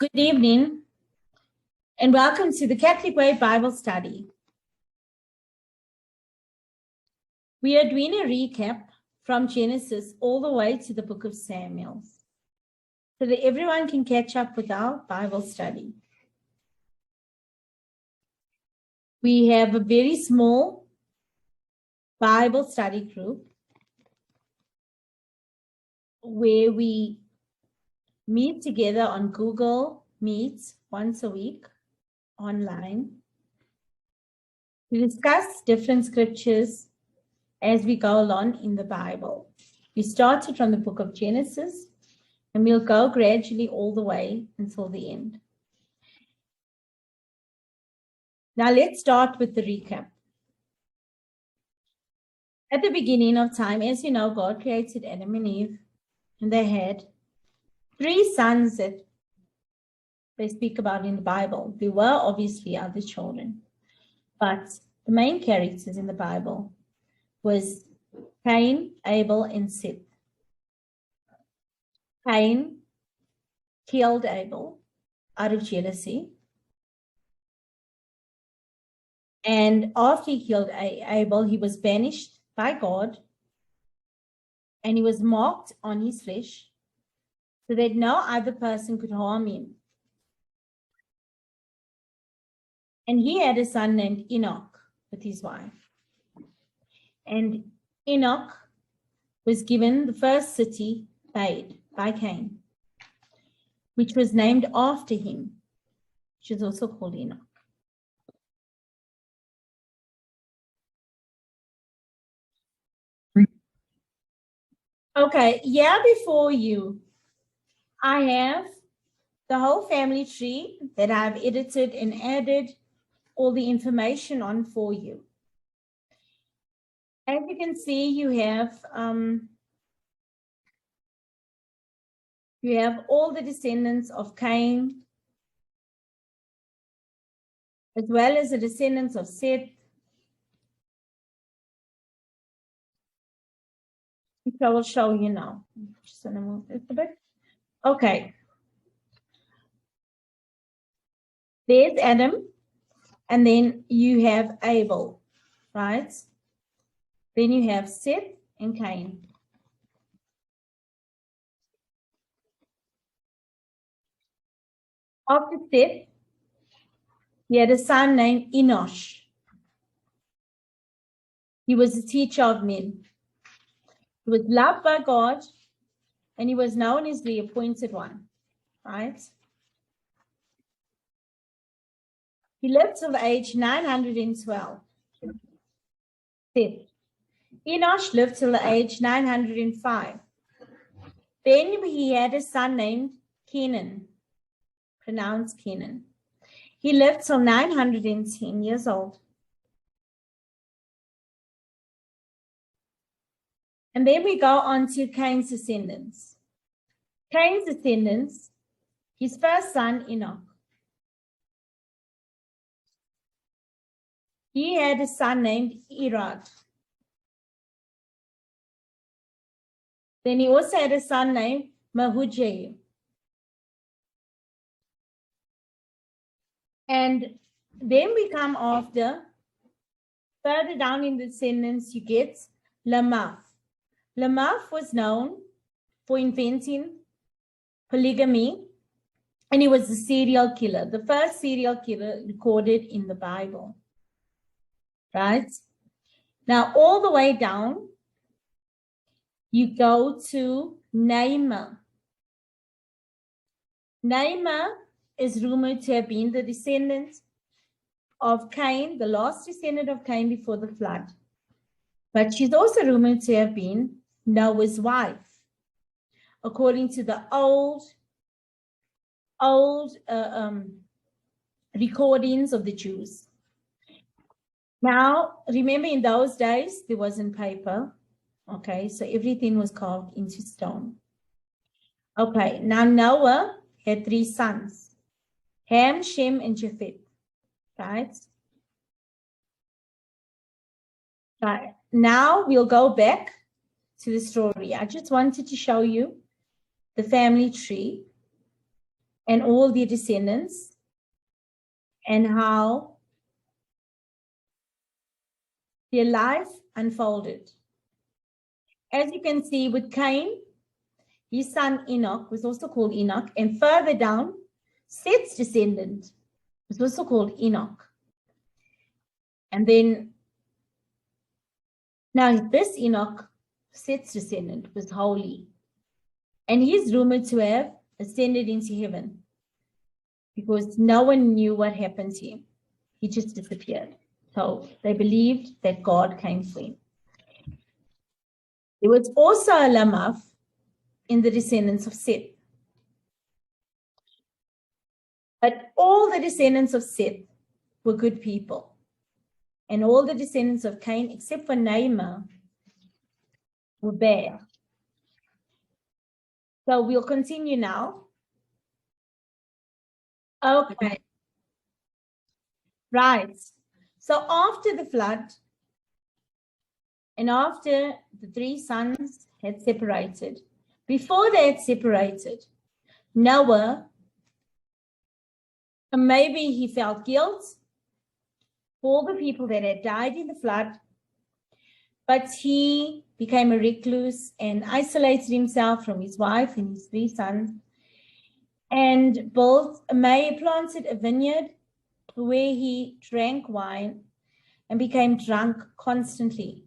Good evening and welcome to the Catholic Way Bible Study. We are doing a recap from Genesis all the way to the book of Samuel so that everyone can catch up with our Bible study. We have a very small Bible study group where we meet together on Google Meets once a week online to discuss different scriptures as we go along in the Bible. We started from the book of Genesis and we'll go gradually all the way until the end. Now let's start with the recap. At the beginning of time, as you know, God created Adam and Eve, and they had 3 sons that they speak about in the Bible. There were obviously other children, but the main characters in the Bible was Cain, Abel, and Seth. Cain killed Abel out of jealousy. And after he killed Abel, he was banished by God, and he was marked on his flesh so that no other person could harm him. And he had a son named Enoch with his wife. And Enoch was given the first city paid by Cain, which was named after him, which is also called Enoch. Okay, before you, I have the whole family tree that I've edited and added all the information on for you. As you can see, you have all the descendants of Cain, as well as the descendants of Seth, which I will show you now. Just going to move this a bit. Okay. There's Adam, and then you have Abel, right? Then you have Seth and Cain. After Seth, he had a son named Enosh. He was a teacher of men. He was loved by God, and he was known as the appointed one, right? He lived till age 912. Seth. Enosh lived till the age 905. Then he had a son named Kenan, pronounced Kenan. He lived till 910 years old. And then we go on to Cain's descendants. Cain's descendants, his first son, Enoch. He had a son named Irad. Then he also had a son named Mahujael. And then we come after, further down in the descendants, you get Lamech. Lamech was known for inventing polygamy, and he was a serial killer, the first serial killer recorded in the Bible. Right? Now, all the way down, you go to Naamah. Naamah is rumored to have been the descendant of Cain, the last descendant of Cain before the flood. But she's also rumored to have been Noah's wife, according to the old recordings of the Jews. Now, remember, in those days, there wasn't paper. Okay, so everything was carved into stone. Okay, now Noah had 3 sons, Ham, Shem, and Japheth, right? Right. Now we'll go back to the story. I just wanted to show you the family tree and all their descendants, and how their life unfolded. As you can see with Cain, his son Enoch was also called Enoch, and further down, Seth's descendant was also called Enoch. And then, now this Enoch, Seth's descendant, was holy, and he's rumored to have ascended into heaven because no one knew what happened to him. He just disappeared. So they believed that God came for him. There was also a Lamaph in the descendants of Seth. But all the descendants of Seth were good people. And all the descendants of Cain, except for Naamah, were bad. So we'll continue now. Okay. Right. So after the flood, and after the three sons had separated, before they had separated, Noah, maybe he felt guilt for all the people that had died in the flood, but he became a recluse and isolated himself from his wife and his three sons, and planted a vineyard where he drank wine and became drunk constantly.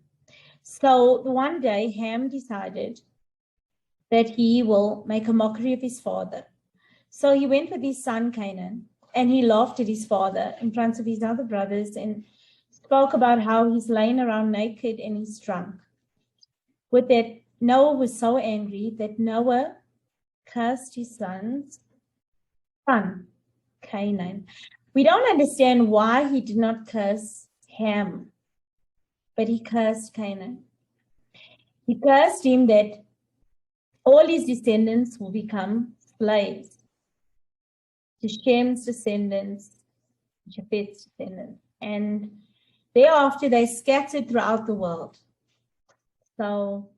So one day Ham decided that he will make a mockery of his father. So he went with his son Canaan, and he laughed at his father in front of his other brothers and spoke about how he's laying around naked and he's drunk. With that, Noah was so angry that Noah cursed his son's son, Canaan. We don't understand why he did not curse Ham, but he cursed Canaan. He cursed him that all his descendants will become slaves to Shem's descendants, Japheth's descendants, and thereafter they scattered throughout the world. So